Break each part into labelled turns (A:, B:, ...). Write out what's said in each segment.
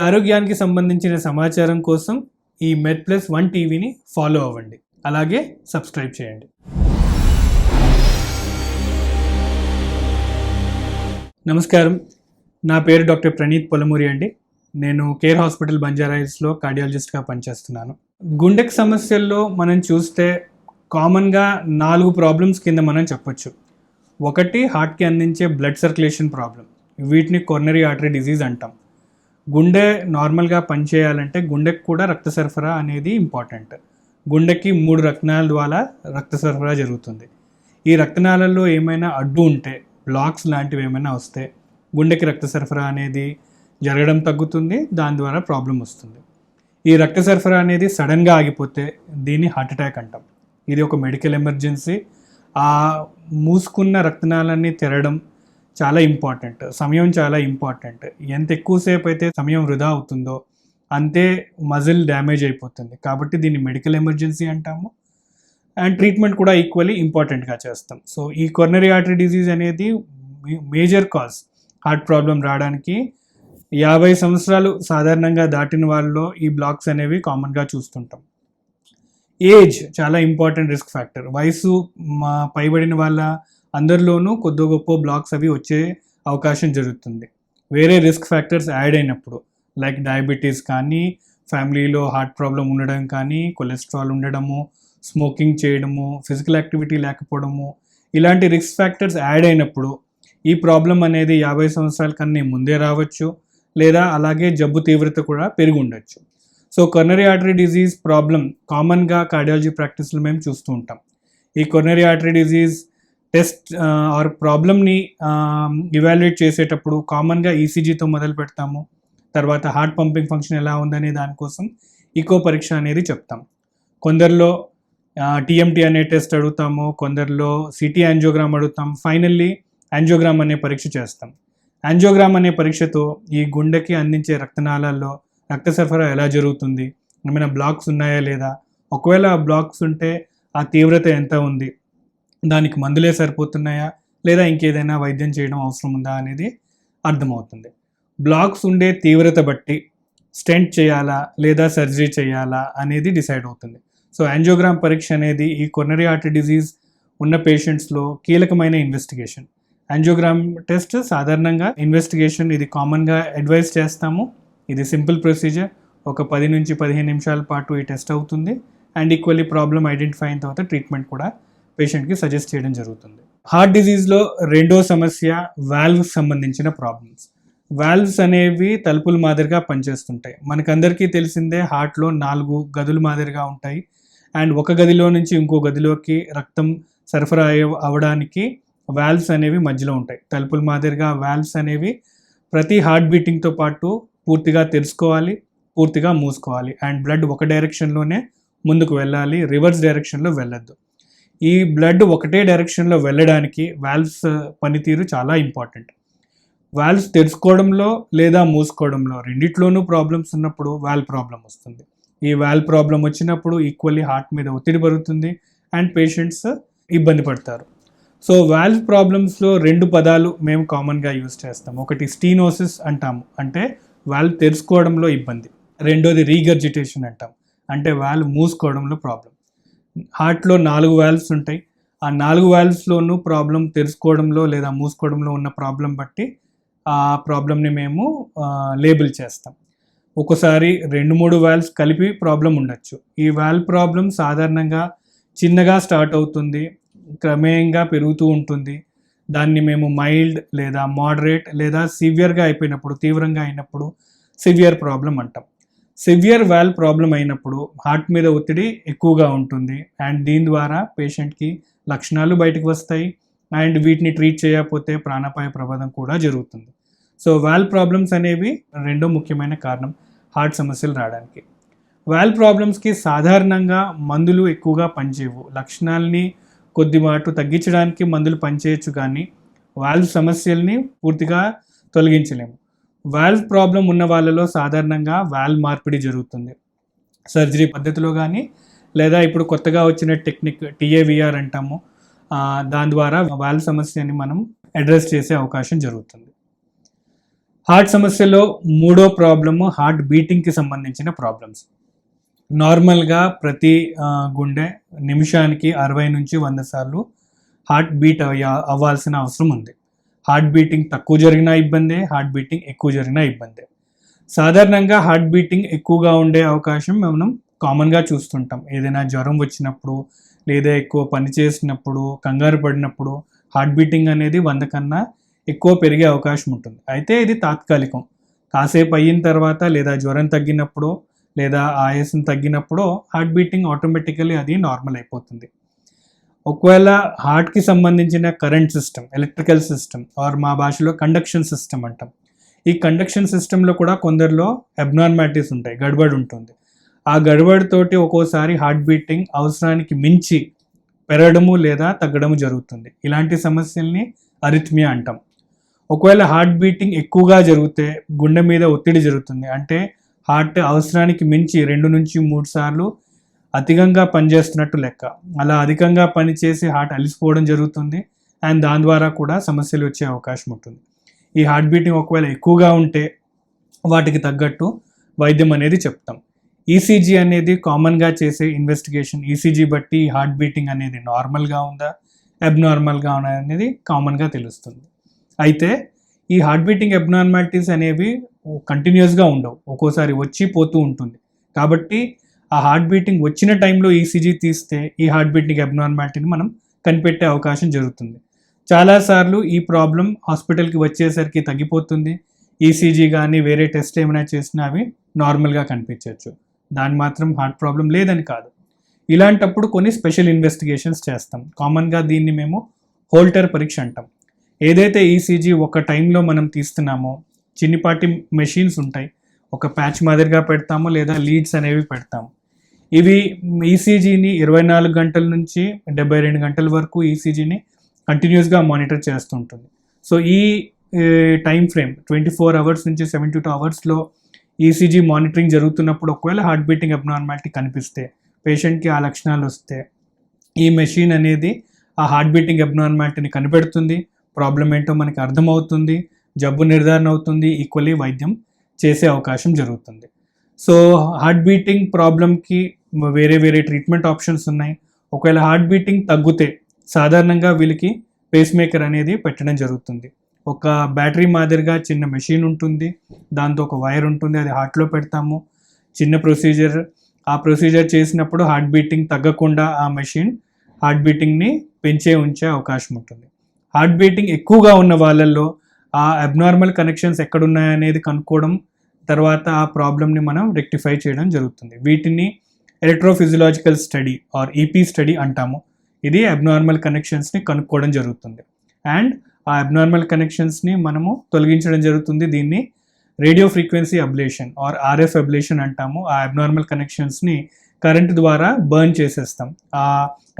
A: ఆరోగ్యానికి సంబంధించిన సమాచారం కోసం ఈ మెడ్+1 టీవీని ఫాలో అవ్వండి, అలాగే సబ్స్క్రైబ్ చేయండి. నమస్కారం, నా పేరు డాక్టర్ ప్రణీత్ పొలమూరి అండి. నేను కేర్ హాస్పిటల్ బంజారాహిల్స్లో కార్డియాలజిస్ట్గా పనిచేస్తున్నాను. గుండెకి సమస్యల్లో మనం చూస్తే కామన్గా 4 ప్రాబ్లమ్స్ కింద మనం చెప్పొచ్చు. ఒకటి, హార్ట్కి అందించే బ్లడ్ సర్క్యులేషన్ ప్రాబ్లం. వీటిని కొరనరీ ఆర్టరీ డిజీజ్ అంటాం. గుండె నార్మల్గా పనిచేయాలంటే గుండెకి కూడా రక్త సరఫరా అనేది ఇంపార్టెంట్. గుండెకి 3 రక్తనాళాల ద్వారా రక్త సరఫరా జరుగుతుంది. ఈ రక్తనాళాల్లో ఏమైనా అడ్డు ఉంటే, బ్లాక్స్ లాంటివి ఏమైనా వస్తే గుండెకి రక్త సరఫరా అనేది జరగడం తగ్గుతుంది. దాని ద్వారా ప్రాబ్లం వస్తుంది. ఈ రక్త సరఫరా అనేది సడన్గా ఆగిపోతే దీన్ని హార్ట్ అటాక్ అంటాం. ఇది ఒక మెడికల్ ఎమర్జెన్సీ. ఆ మూసుకున్న రక్తనాళాన్ని తెరవడం చాలా ఇంపార్టెంట్. సమయం చాలా ఇంపార్టెంట్. ఎంత ఎక్కువసేపు అయితే సమయం వృధా అవుతుందో అంతే మజిల్ డ్యామేజ్ అయిపోతుంది. కాబట్టి దీన్ని మెడికల్ ఎమర్జెన్సీ అంటాము. అండ్ ట్రీట్మెంట్ కూడా ఈక్వల్లీ ఇంపార్టెంట్గా చేస్తాం. సో ఈ కొరనరీ ఆర్టరీ డిజీజ్ అనేది మేజర్ కాజ్ హార్ట్ ప్రాబ్లం రావడానికి. 50 సంవత్సరాలు సాధారణంగా దాటిన వాళ్ళలో ఈ బ్లాక్స్ అనేవి కామన్గా చూస్తుంటాం. ఏజ్ చాలా ఇంపార్టెంట్ రిస్క్ ఫ్యాక్టర్. వయసు పైబడిన వాళ్ళ అందరిలోనూ కొద్ది గొప్ప బ్లాక్స్ అవి వచ్చే అవకాశం జరుగుతుంది. వేరే రిస్క్ ఫ్యాక్టర్స్ యాడ్ అయినప్పుడు, లైక్ డయాబెటీస్ కానీ, ఫ్యామిలీలో హార్ట్ ప్రాబ్లం ఉండడం కానీ, కొలెస్ట్రాల్ ఉండడము, స్మోకింగ్ చేయడము, ఫిజికల్ యాక్టివిటీ లేకపోవడము, ఇలాంటి రిస్క్ ఫ్యాక్టర్స్ యాడ్ అయినప్పుడు ఈ ప్రాబ్లం అనేది 50 సంవత్సరాల కన్నా ముందే రావచ్చు, లేదా అలాగే జబ్బు తీవ్రత కూడా పెరిగి ఉండొచ్చు. So coronary artery disease problem కామన్గా కార్డియాలజీ ప్రాక్టీస్లో మేము చూస్తూ ఉంటాం. ఈ coronary artery disease test or ప్రాబ్లమ్ని ఇవాల్యుయేట్ చేసేటప్పుడు కామన్గా ఈసీజీతో మొదలు పెడతాము. తర్వాత హార్ట్ పంపింగ్ ఫంక్షన్ ఎలా ఉందనే దానికోసం ఈకో పరీక్ష అనేది చెప్తాం. కొందరిలో టీఎంటీ అనే టెస్ట్ అడుగుతాము, కొందరిలో సిటీ యాంజియోగ్రామ్ అడుగుతాం. ఫైనల్లీ యాంజియోగ్రామ్ అనే పరీక్ష చేస్తాం. యాంజియోగ్రామ్ అనే పరీక్షతో ఈ గుండెకి అందించే రక్తనాళాల్లో రక్త సరఫరా ఎలా జరుగుతుంది, ఏమైనా బ్లాక్స్ ఉన్నాయా లేదా, ఒకవేళ ఆ బ్లాక్స్ ఉంటే ఆ తీవ్రత ఎంత ఉంది, దానికి మందులే సరిపోతున్నాయా లేదా ఇంకేదైనా వైద్యం చేయడం అవసరం ఉందా అనేది అర్థమవుతుంది. బ్లాక్స్ ఉండే తీవ్రత బట్టి స్టెంట్ చేయాలా లేదా సర్జరీ చేయాలా అనేది డిసైడ్ అవుతుంది. సో యాంజియోగ్రామ్ పరీక్ష అనేది ఈ కొరనరీ ఆర్టరీ డిజీజ్ ఉన్న పేషెంట్స్లో కీలకమైన ఇన్వెస్టిగేషన్. యాంజియోగ్రామ్ టెస్ట్ సాధారణంగా ఇన్వెస్టిగేషన్, ఇది కామన్గా అడ్వైస్ చేస్తాము. ఇది సింపుల్ ప్రొసీజర్. ఒక 10 నుంచి 15 నిమిషాల పాటు ఈ టెస్ట్ అవుతుంది. అండ్ ఈక్వల్లీ ప్రాబ్లం ఐడెంటిఫై అయిన తర్వాత ట్రీట్మెంట్ కూడా పేషెంట్కి సజెస్ట్ చేయడం జరుగుతుంది. హార్ట్ డిజీజ్లో రెండో సమస్య వాల్వ్స్ సంబంధించిన ప్రాబ్లమ్స్. వాల్వ్స్ అనేవి తలుపుల మాదిరిగా పనిచేస్తుంటాయి. మనకందరికీ తెలిసిందే, హార్ట్లో 4 గదుల మాదిరిగా ఉంటాయి. అండ్ ఒక గదిలో నుంచి ఇంకో గదిలోకి రక్తం సరఫరా అవ్వడానికి వాల్వ్స్ అనేవి మధ్యలో ఉంటాయి. తలుపుల మాదిరిగా వాల్వ్స్ అనేవి ప్రతి హార్ట్ బీటింగ్తో పాటు పూర్తిగా తెరుచుకోవాలి, పూర్తిగా మూసుకోవాలి. అండ్ బ్లడ్ ఒక డైరెక్షన్లోనే ముందుకు వెళ్ళాలి, రివర్స్ డైరెక్షన్లో వెళ్ళొద్దు. ఈ బ్లడ్ ఒకటే డైరెక్షన్లో వెళ్ళడానికి వాల్వ్స్ పనితీరు చాలా ఇంపార్టెంట్. వాల్వ్స్ తెరుచుకోవడంలో లేదా మూసుకోవడంలో రెండిట్లోనూ ప్రాబ్లమ్స్ ఉన్నప్పుడు వాల్వ్ ప్రాబ్లం వస్తుంది. ఈ వాల్వ్ ప్రాబ్లం వచ్చినప్పుడు ఈక్వల్లీ హార్ట్ మీద ఒత్తిడి పడుతుంది అండ్ పేషెంట్స్ ఇబ్బంది పడతారు. సో వాల్వ్ ప్రాబ్లమ్స్లో 2 పదాలు మేము కామన్గా యూజ్ చేస్తాం. ఒకటి స్టీనోసిస్ అంటాము, అంటే వాల్వ్ తెరుచుకోవడంలో ఇబ్బంది. రెండోది రీగర్జిటేషన్ అంటాం, అంటే వాల్వ్ మూసుకోవడంలో ప్రాబ్లం. హార్ట్లో 4 వాల్వ్స్ ఉంటాయి. ఆ 4 వాల్వ్స్లోనూ ప్రాబ్లం తెరుచుకోవడంలో లేదా మూసుకోవడంలో ఉన్న ప్రాబ్లం బట్టి ఆ ప్రాబ్లమ్ని మేము లేబుల్ చేస్తాం. ఒకసారి 2-3 వాల్వ్స్ కలిపి ప్రాబ్లం ఉండొచ్చు. ఈ వాల్వ్ ప్రాబ్లం సాధారణంగా చిన్నగా స్టార్ట్ అవుతుంది, క్రమేణంగా పెరుగుతూ ఉంటుంది. దాన్ని మేము మైల్డ్ లేదా మోడరేట్ లేదా సివియర్గా అయిపోయినప్పుడు, తీవ్రంగా అయినప్పుడు సివియర్ ప్రాబ్లం అంటాం. సివియర్ వాల్వ్ ప్రాబ్లం అయినప్పుడు హార్ట్ మీద ఒత్తిడి ఎక్కువగా ఉంటుంది అండ్ దీని ద్వారా పేషెంట్కి లక్షణాలు బయటకు వస్తాయి అండ్ వీటిని ట్రీట్ చేయకపోతే ప్రాణాపాయ ప్రమాదం కూడా జరుగుతుంది. సో వాల్వ్ ప్రాబ్లమ్స్ అనేవి రెండో ముఖ్యమైన కారణం హార్ట్ సమస్యలు రావడానికి. వాల్వ్ ప్రాబ్లమ్స్కి సాధారణంగా మందులు ఎక్కువగా పనిచేయవు. లక్షణాలని కొద్దిపాటు తగ్గించడానికి మందులు పనిచేయచ్చు, కానీ వాల్వ్ సమస్యల్ని పూర్తిగా తొలగించలేము. వాల్వ్ ప్రాబ్లం ఉన్న వాళ్ళలో సాధారణంగా వాల్వ్ మార్పిడి జరుగుతుంది సర్జరీ పద్ధతిలో కానీ, లేదా ఇప్పుడు కొత్తగా వచ్చిన టెక్నిక్ టీఏవిఆర్ అంటాము, దాని ద్వారా వాల్వ్ సమస్యని మనం అడ్రస్ చేసే అవకాశం జరుగుతుంది. హార్ట్ సమస్యలో మూడో ప్రాబ్లము హార్ట్ బీటింగ్కి సంబంధించిన ప్రాబ్లమ్స్. నార్మల్గా ప్రతి గుండె నిమిషానికి 60 నుంచి 100 సార్లు హార్ట్ బీట్ అవ్వాల్సిన అవసరం ఉంది. హార్ట్ బీటింగ్ తక్కువ జరిగినా ఇబ్బందే, హార్ట్ బీటింగ్ ఎక్కువ జరిగినా ఇబ్బందే. సాధారణంగా హార్ట్ బీటింగ్ ఎక్కువగా ఉండే అవకాశం మనం కామన్గా చూస్తుంటాం. ఏదైనా జ్వరం వచ్చినప్పుడు, లేదా ఎక్కువ పని చేసినప్పుడు, కంగారు పడినప్పుడు హార్ట్ బీటింగ్ అనేది 100 కన్నా ఎక్కువ పెరిగే అవకాశం ఉంటుంది. అయితే ఇది తాత్కాలికం. కాసేపు అయిన తర్వాత, లేదా జ్వరం తగ్గినప్పుడు, లేదా ఆయాసం తగ్గినప్పుడు హార్ట్ బీటింగ్ ఆటోమేటికల్లీ అది నార్మల్ అయిపోతుంది. ఒకవేళ హార్ట్కి సంబంధించిన current system, electrical system or మా భాషలో కండక్షన్ సిస్టమ్ అంటాం. ఈ కండక్షన్ సిస్టంలో కూడా కొందరిలో అబ్నార్మాలిటీస్ ఉంటాయి, గడబడి ఉంటుంది. ఆ గడబడితోటి ఒక్కోసారి హార్ట్ బీటింగ్ అవసరానికి మించి పెరగడము లేదా తగ్గడము జరుగుతుంది. ఇలాంటి సమస్యల్ని అరిథ్మియా అంటాం. ఒకవేళ హార్ట్ బీటింగ్ ఎక్కువగా జరిగితే గుండె మీద ఒత్తిడి జరుగుతుంది. అంటే హార్ట్ అవసరానికి మించి 2 నుంచి 3 సార్లు అధికంగా పనిచేస్తున్నట్టు లెక్క. అలా అధికంగా పనిచేసి హార్ట్ అలిసిపోవడం జరుగుతుంది. అండ్ దాని ద్వారా కూడా సమస్యలు వచ్చే అవకాశం ఉంటుంది. ఈ హార్ట్ బీటింగ్ ఒకవేళ ఎక్కువగా ఉంటే వాటికి తగ్గట్టు వైద్యం అనేది చెప్తాం. ఈసీజీ అనేది కామన్గా చేసే ఇన్వెస్టిగేషన్. ఈసీజీ బట్టి హార్ట్ బీటింగ్ అనేది నార్మల్గా ఉందా, అబ్నార్మల్గా ఉందా అనేది కామన్గా తెలుస్తుంది. అయితే ఈ హార్ట్ బీటింగ్ అబ్నార్మాలిటీస్ అనేవి కంటిన్యూస్గా ఉండవు, ఒక్కోసారి వచ్చి పోతూ ఉంటుంది. కాబట్టి ఆ హార్ట్ బీటింగ్ వచ్చిన టైంలో ఈసీజీ తీస్తే ఈ హార్ట్ బీటింగ్ అబ్నార్మాలిటీని మనం కనిపెట్టే అవకాశం జరుగుతుంది. చాలాసార్లు ఈ ప్రాబ్లం హాస్పిటల్కి వచ్చేసరికి తగ్గిపోతుంది. ఈసీజీ కానీ వేరే టెస్ట్ ఏమైనా చేసినా అవి నార్మల్గా కనిపించవచ్చు. దాని మాత్రం హార్ట్ ప్రాబ్లం లేదని కాదు. ఇలాంటప్పుడు కొన్ని స్పెషల్ ఇన్వెస్టిగేషన్స్ చేస్తాం. కామన్గా దీన్ని మేము హోల్టర్ పరీక్ష అంటాం. ఏదైతే ఈసీజీ ఒక టైంలో మనం తీస్తున్నామో చిన్నిపాటి మెషిన్స్ ఉంటాయి, ఒక ప్యాచ్ మాదిరిగా పెడతాము లేదా లీడ్స్ అనేవి పెడతాము. ఇవి ఈసీజీని 24 గంటల నుంచి 72 గంటల వరకు ఈసీజీని కంటిన్యూస్గా మానిటర్ చేస్తుంటుంది. సో ఈ టైం ఫ్రేమ్ 24 అవర్స్ నుంచి 72 అవర్స్లో ఈసీజీ మానిటరింగ్ జరుగుతున్నప్పుడు ఒకవేళ హార్ట్ బీటింగ్ అబ్నార్మాలిటీ కనిపిస్తే, పేషెంట్కి ఆ లక్షణాలు వస్తే ఈ మెషిన్ అనేది ఆ హార్ట్ బీటింగ్ అబ్నార్మాలిటీని కనిపెడుతుంది. ప్రాబ్లం ఏంటో మనకి అర్థమవుతుంది, జబ్బు నిర్ధారణ అవుతుంది, ఈక్వల్లీ వైద్యం చేసే అవకాశం జరుగుతుంది. సో హార్ట్ బీటింగ్ ప్రాబ్లంకి వేరే వేరే ట్రీట్మెంట్ ఆప్షన్స్ ఉన్నాయి. ఒకవేళ హార్ట్ బీటింగ్ తగ్గితే సాధారణంగా వీళ్ళకి పేస్ మేకర్ అనేది పెట్టడం జరుగుతుంది. ఒక బ్యాటరీ మాదిరిగా చిన్న మెషిన్ ఉంటుంది, దాంతో ఒక వైర్ ఉంటుంది, అది హార్ట్లో పెడతాము. చిన్న ప్రొసీజర్. ఆ ప్రొసీజర్ చేసినప్పుడు హార్ట్ బీటింగ్ తగ్గకుండా ఆ మెషిన్ హార్ట్ బీటింగ్ని ఉంచే అవకాశం ఉంటుంది. హార్ట్ బీటింగ్ ఎక్కువగా ఉన్న వాళ్ళల్లో ఆ అబ్నార్మల్ కనెక్షన్స్ ఎక్కడున్నాయనేది కనుక్కోవడం, తర్వాత ఆ ప్రాబ్లమ్ని మనం రెక్టిఫై చేయడం జరుగుతుంది. వీటిని electrophysiological study or EP study అంటాము. ఇది అబ్నార్మల్ కనెక్షన్స్ని కనుక్కోవడం జరుగుతుంది. అండ్ ఆ అబ్నార్మల్ కనెక్షన్స్ని మనము తొలగించడం జరుగుతుంది. దీన్ని radio frequency ablation or RF ablation అంటాము. ఆ అబ్నార్మల్ కనెక్షన్స్ని కరెంట్ ద్వారా బర్న్ చేసేస్తాం, ఆ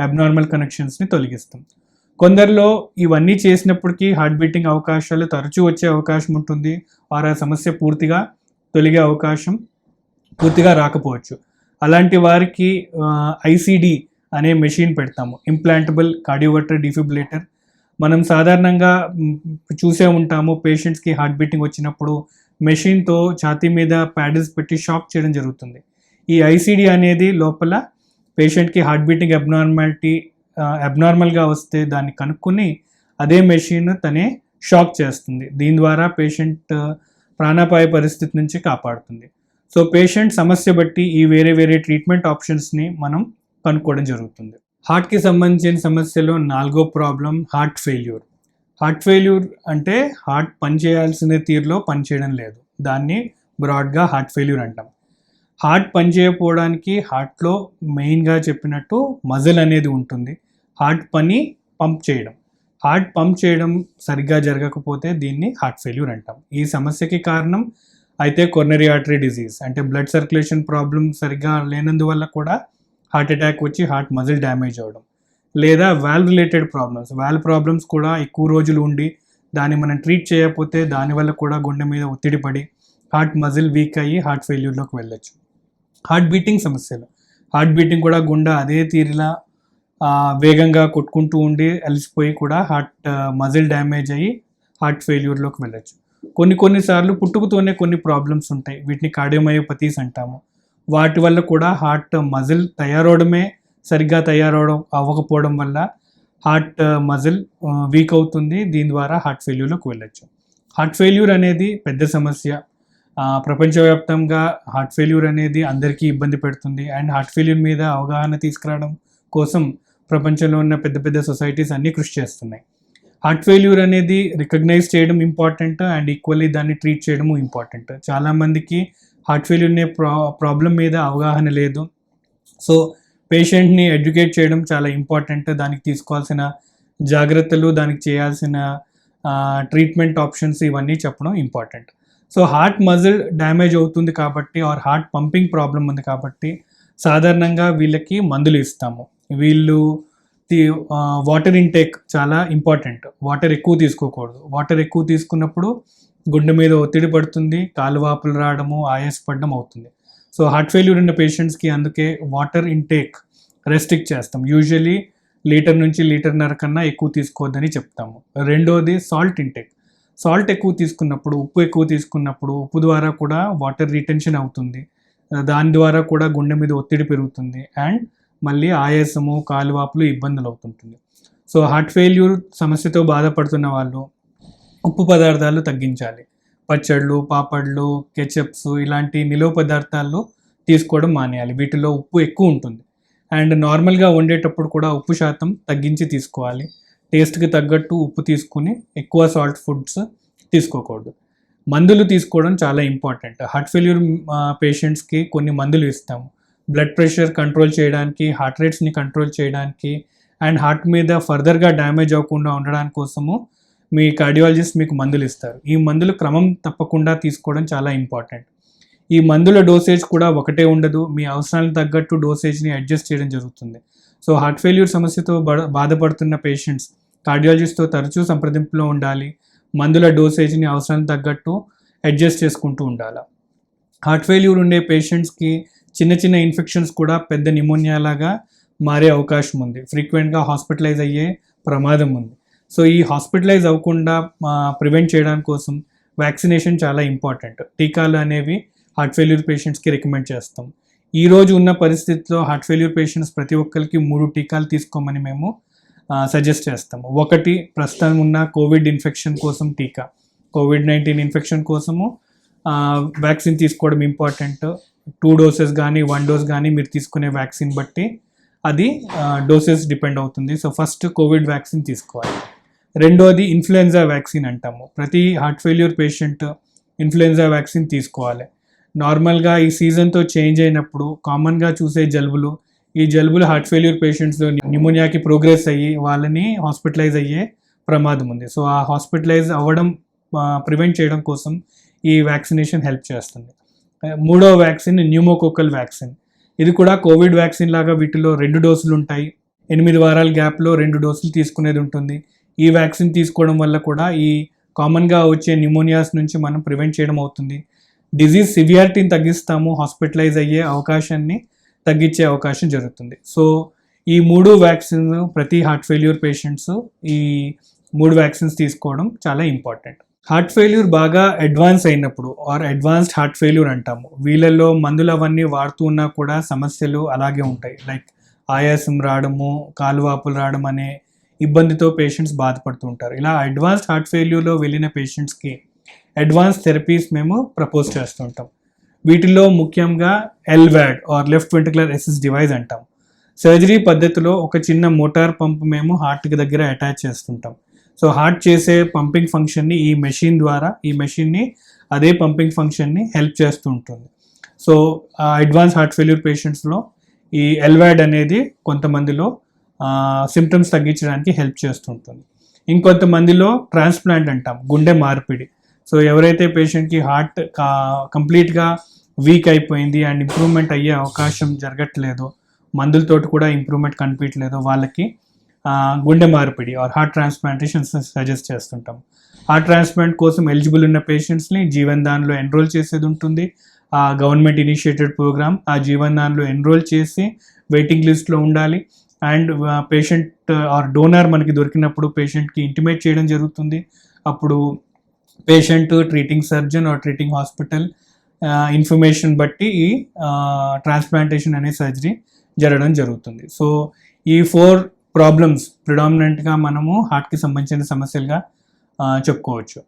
A: అబ్నార్మల్ కనెక్షన్స్ని తొలగిస్తాం. కొందరిలో ఇవన్నీ చేసినప్పటికీ హార్ట్ బీటింగ్ అవకాశాలు తరచూ వచ్చే అవకాశం ఉంటుంది, ఆర్ ఆ సమస్య పూర్తిగా తొలగే అవకాశం పూర్తిగా రాకపోవచ్చు. అలాంటి వారికి ఐసీడీ అనే మెషిన్ పెడతాము, ఇంప్లాంటబుల్ కార్డియోవర్టర్ డిఫిబ్రిలేటర్. మనం సాధారణంగా చూసే ఉంటాము, పేషెంట్స్కి హార్ట్ బీటింగ్ వచ్చినప్పుడు మెషిన్తో ఛాతీ మీద ప్యాడిల్స్ పెట్టి షాక్ చేయడం జరుగుతుంది. ఈ ఐసీడీ అనేది లోపల పేషెంట్కి హార్ట్ బీటింగ్ అబ్నార్మల్గా వస్తే దాన్ని కనుక్కొని అదే మెషిన్ తనే షాక్ చేస్తుంది. దీని ద్వారా పేషెంట్ ప్రాణాపాయ పరిస్థితి నుంచి కాపాడుతుంది. సో పేషెంట్ సమస్య బట్టి ఈ వేరే వేరే ట్రీట్మెంట్ ఆప్షన్స్ని మనం కనుక్కోవడం జరుగుతుంది. హార్ట్కి సంబంధించిన సమస్యలో 4వ problem heart failure. Heart failure అంటే హార్ట్ పనిచేయాల్సిన తీరులో పనిచేయడం లేదు, దాన్ని బ్రాడ్గా హార్ట్ ఫెయిల్యూర్ అంటాం. హార్ట్ పనిచేయకపోవడానికి హార్ట్లో మెయిన్గా చెప్పినట్టు మజిల్ అనేది ఉంటుంది. హార్ట్ పని పంప్ చేయడం, హార్ట్ పంప్ చేయడం సరిగ్గా జరగకపోతే దీన్ని హార్ట్ ఫెయిల్యూర్ అంటాం. ఈ సమస్యకి కారణం అయితే కొరోనరీ ఆర్టరీ డిజీజ్, అంటే బ్లడ్ సర్క్యులేషన్ ప్రాబ్లం సరిగ్గా లేనందువల్ల కూడా హార్ట్ అటాక్ వచ్చి హార్ట్ మజిల్ డ్యామేజ్ అవ్వడం, లేదా valve related problems, valve problems కూడా ఎక్కువ రోజులు ఉండి దాన్ని మనం ట్రీట్ చేయకపోతే దానివల్ల కూడా గుండె మీద ఒత్తిడి పడి హార్ట్ మజిల్ వీక్ అయ్యి హార్ట్ ఫెయిల్యూర్లోకి వెళ్ళొచ్చు. హార్ట్ బీటింగ్ సమస్యలు, హార్ట్ బీటింగ్ కూడా గుండె అదే తీరులా వేగంగా కొట్టుకుంటూ ఉండి అలసిపోయి కూడా హార్ట్ మజిల్ డ్యామేజ్ అయ్యి హార్ట్ ఫెయిల్యూర్లోకి వెళ్ళొచ్చు. కొన్నిసార్లు పుట్టుకతోనే కొన్ని ప్రాబ్లమ్స్ ఉంటాయి, వీటిని కార్డియోమయోపతీస్ అంటాము. వాటి వల్ల కూడా హార్ట్ మజిల్ తయారవడమే సరిగ్గా అవ్వకపోవడం వల్ల హార్ట్ మజిల్ వీక్ అవుతుంది. దీని ద్వారా హార్ట్ ఫెయిల్యూర్లోకి వెళ్ళొచ్చు. హార్ట్ ఫెయిల్యూర్ అనేది పెద్ద సమస్య. ప్రపంచవ్యాప్తంగా హార్ట్ ఫెయిల్యూర్ అనేది అందరికీ ఇబ్బంది పెడుతుంది. అండ్ హార్ట్ ఫెయిల్యూర్ మీద అవగాహన తీసుకురావడం కోసం ప్రపంచంలో ఉన్న పెద్ద పెద్ద సొసైటీస్ అన్నీ కృషి చేస్తున్నాయి. హార్ట్ ఫెయిల్యూర్ అనేది రికగ్నైజ్ చేయడం ఇంపార్టెంట్ అండ్ ఈక్వల్లీ దాన్ని ట్రీట్ చేయడము ఇంపార్టెంట్. చాలామందికి హార్ట్ ఫెయిల్యూర్ అనే ప్రాబ్లం మీద అవగాహన లేదు. సో పేషెంట్ని ఎడ్యుకేట్ చేయడం చాలా ఇంపార్టెంట్. దానికి తీసుకోవాల్సిన జాగ్రత్తలు, దానికి చేయాల్సిన ట్రీట్మెంట్ ఆప్షన్స్ ఇవన్నీ చెప్పడం important. So heart muscle damage అవుతుంది కాబట్టి ఆర్ హార్ట్ పంపింగ్ ప్రాబ్లం ఉంది కాబట్టి సాధారణంగా వీళ్ళకి మందులు ఇస్తాము. వీళ్ళు వాటర్ ఇంటేక్ చాలా ఇంపార్టెంట్. వాటర్ ఎక్కువ తీసుకోకూడదు. వాటర్ ఎక్కువ తీసుకున్నప్పుడు గుండె మీద ఒత్తిడి పడుతుంది, కాలువాపులు రావడము, ఆయాసపడడం అవుతుంది. సో హార్ట్ ఫెయిల్యూర్ ఉన్న పేషెంట్స్కి అందుకే వాటర్ ఇంటేక్ రెస్ట్రిక్ట్ చేస్తాం. యూజువలీ 1 లీటర్ నుంచి 1.5 లీటర్ కన్నా ఎక్కువ తీసుకోవద్దని చెప్తాము. రెండోది సాల్ట్ ఇంటేక్. సాల్ట్ ఎక్కువ తీసుకున్నప్పుడు, ఉప్పు ఎక్కువ తీసుకున్నప్పుడు ఉప్పు ద్వారా కూడా వాటర్ రిటెన్షన్ అవుతుంది. దాని ద్వారా కూడా గుండె మీద ఒత్తిడి పెరుగుతుంది అండ్ మళ్ళీ ఆయాసము, కాలువాపులు ఇబ్బందులు అవుతుంటుంది. సో హార్ట్ ఫెయిల్యూర్ సమస్యతో బాధపడుతున్న వాళ్ళు ఉప్పు పదార్థాలు తగ్గించాలి. పచ్చళ్ళు, పాపడ్లు, కెచప్స్ ఇలాంటి నిలువ పదార్థాలు తీసుకోవడం మానేయాలి. వీటిలో ఉప్పు ఎక్కువ ఉంటుంది. అండ్ నార్మల్గా వండేటప్పుడు కూడా ఉప్పు శాతం తగ్గించి తీసుకోవాలి. టేస్ట్కి తగ్గట్టు ఉప్పు తీసుకుని ఎక్కువ సాల్ట్ ఫుడ్స్ తీసుకోకూడదు. మందులు తీసుకోవడం చాలా ఇంపార్టెంట్. హార్ట్ ఫెయిల్యూర్ పేషెంట్స్కి కొన్ని మందులు ఇస్తాము. బ్లడ్ ప్రెషర్ కంట్రోల్ చేయడానికి, హార్ట్ రేట్స్ని కంట్రోల్ చేయడానికి అండ్ హార్ట్ మీద ఫర్దర్గా డ్యామేజ్ అవ్వకుండా ఉండడానికి కోసము మీ కార్డియాలజిస్ట్ మీకు మందులు ఇస్తారు. ఈ మందులు క్రమం తప్పకుండా తీసుకోవడం చాలా ఇంపార్టెంట్. ఈ మందుల డోసేజ్ కూడా ఒకటే ఉండదు. మీ అవసరాలకు తగ్గట్టు డోసేజ్ని అడ్జస్ట్ చేయడం జరుగుతుంది. సో హార్ట్ ఫెయిల్యూర్ సమస్యతో బాధపడుతున్న పేషెంట్స్ కార్డియాలజిస్ట్తో తరచూ సంప్రదింపులో ఉండాలి. మందుల డోసేజ్ని అవసరానికి తగ్గట్టు అడ్జస్ట్ చేసుకుంటూ ఉండాలి. హార్ట్ ఫెయిల్యూర్ ఉండే పేషెంట్స్కి చిన్న చిన్న ఇన్ఫెక్షన్స్ కూడా పెద్ద న్యూమోనియా లాగా మారే అవకాశం ఉంది. ఫ్రీక్వెంట్గా హాస్పిటలైజ్ అయ్యే ప్రమాదం ఉంది. సో ఈ హాస్పిటలైజ్ అవ్వకుండా ప్రివెంట్ చేయడానికి కోసం వ్యాక్సినేషన్ చాలా ఇంపార్టెంట్. టీకాలు అనేవి హార్ట్ ఫెయిల్యూర్ పేషెంట్స్కి రికమెండ్ చేస్తాం. ఈరోజు ఉన్న పరిస్థితిలో హార్ట్ ఫెయిల్యూర్ పేషెంట్స్ ప్రతి ఒక్కరికి 3 టీకాలు తీసుకోమని మేము సజెస్ట్ చేస్తాము. ఒకటి ప్రస్తుతం ఉన్న కోవిడ్ ఇన్ఫెక్షన్ కోసం టీకా. COVID-19 ఇన్ఫెక్షన్ కోసము వ్యాక్సిన్ తీసుకోవడం ఇంపార్టెంట్. 2 డోసెస్ కానీ 1 డోస్ కానీ మీరు తీసుకునే వ్యాక్సిన్ బట్టి అది డోసెస్ డిపెండ్ అవుతుంది. సో ఫస్ట్ కోవిడ్ వ్యాక్సిన్ తీసుకోవాలి. రెండోది ఇన్ఫ్లుయెన్జా వ్యాక్సిన్ అంటాము. ప్రతి heart failure patient influenza vaccine తీసుకోవాలి. నార్మల్గా ఈ సీజన్తో చేంజ్ అయినప్పుడు కామన్గా చూసే జలుబులు, ఈ జలుబులు హార్ట్ ఫెయిల్యూర్ పేషెంట్స్లో న్యూమోనియాకి ప్రోగ్రెస్ అయ్యి వాళ్ళని హాస్పిటలైజ్ అయ్యే ప్రమాదం ఉంది. సో ఆ హాస్పిటలైజ్ అవ్వడం ప్రివెంట్ చేయడం కోసం ఈ వ్యాక్సినేషన్ హెల్ప్ చేస్తుంది. మూడో వ్యాక్సిన్ న్యూమోకోకల్ వ్యాక్సిన్. ఇది కూడా కోవిడ్ వ్యాక్సిన్ లాగా వీటిలో 2 డోసులు ఉంటాయి. 8 వారాల గ్యాప్లో 2 డోసులు తీసుకునేది ఉంటుంది. ఈ వ్యాక్సిన్ తీసుకోవడం వల్ల కూడా ఈ కామన్గా వచ్చే న్యూమోనియాస్ నుంచి మనం ప్రివెంట్ చేయడం అవుతుంది. డిజీజ్ సివియారిటీని తగ్గిస్తాము, హాస్పిటలైజ్ అయ్యే అవకాశాన్ని తగ్గించే అవకాశం జరుగుతుంది. సో ఈ 3 వ్యాక్సిన్ ప్రతి హార్ట్ ఫెయిల్యూర్ పేషెంట్స్ ఈ 3 వ్యాక్సిన్స్ తీసుకోవడం చాలా ఇంపార్టెంట్. హార్ట్ ఫెయిల్యూర్ బాగా అడ్వాన్స్ అయినప్పుడు ఆర్ అడ్వాన్స్డ్ హార్ట్ ఫెయిల్యూర్ అంటాము. వీళ్ళల్లో మందులు అవన్నీ వాడుతూ ఉన్నా కూడా సమస్యలు అలాగే ఉంటాయి. లైక్ ఆయాసం రావడము, కాలువాపులు రావడం అనే ఇబ్బందితో పేషెంట్స్ బాధపడుతూ ఉంటారు. ఇలా అడ్వాన్స్డ్ హార్ట్ ఫెయిల్యూర్లో వెళ్ళిన పేషెంట్స్కి అడ్వాన్స్ థెరపీస్ మేము ప్రపోజ్ చేస్తుంటాం. వీటిల్లో ముఖ్యంగా LVAD or left ventricular assist device అంటాం. సర్జరీ పద్ధతిలో ఒక చిన్న మోటార్ పంప్ మేము హార్ట్కి దగ్గర అటాచ్ చేస్తుంటాం. సో హార్ట్ చేసే పంపింగ్ ఫంక్షన్ని ఈ మెషిన్ని అదే పంపింగ్ ఫంక్షన్ని హెల్ప్ చేస్తూ ఉంటుంది. సో అడ్వాన్స్ హార్ట్ ఫెయిల్యూర్ పేషెంట్స్లో ఈ LVAD అనేది కొంతమందిలో సిమ్టమ్స్ తగ్గించడానికి హెల్ప్ చేస్తుంటుంది. ఇంకొంతమందిలో ట్రాన్స్ప్లాంట్ అంటాం, గుండె మార్పిడి. సో ఎవరైతే పేషెంట్కి హార్ట్ కంప్లీట్గా వీక్ అయిపోయింది అండ్ ఇంప్రూవ్మెంట్ అయ్యే అవకాశం జరగట్లేదో, మందులతోటి కూడా ఇంప్రూవ్మెంట్ కనిపించలేదో వాళ్ళకి గుండె మార్పిడి ఆర్ హార్ట్ ట్రాన్స్ప్లాంటేషన్ సజెస్ట్ చేస్తుంటాం. హార్ట్ ట్రాన్స్ప్లాంట్ కోసం ఎలిజిబుల్ ఉన్న పేషెంట్స్ని జీవన్ దాన్లో ఎన్రోల్ చేసేది ఉంటుంది. ఆ గవర్నమెంట్ ఇనిషియేటెడ్ ప్రోగ్రామ్, ఆ జీవన్ దాన్లో ఎన్రోల్ చేసి వెయిటింగ్ లిస్ట్లో ఉండాలి. అండ్ పేషెంట్ ఆర్ డోనర్ మనకి దొరికినప్పుడు పేషెంట్కి ఇంటిమేట్ చేయడం జరుగుతుంది. అప్పుడు patient, treating surgeon or treating hospital information బట్టి ఈ ట్రాన్స్ప్లాంటేషన్ అనే సర్జరీ జరగడం జరుగుతుంది. సో ఈ 4 ప్రాబ్లమ్స్ ప్రిడామినెంట్గా మనము హార్ట్కి సంబంధించిన సమస్యలుగా చెప్పుకోవచ్చు.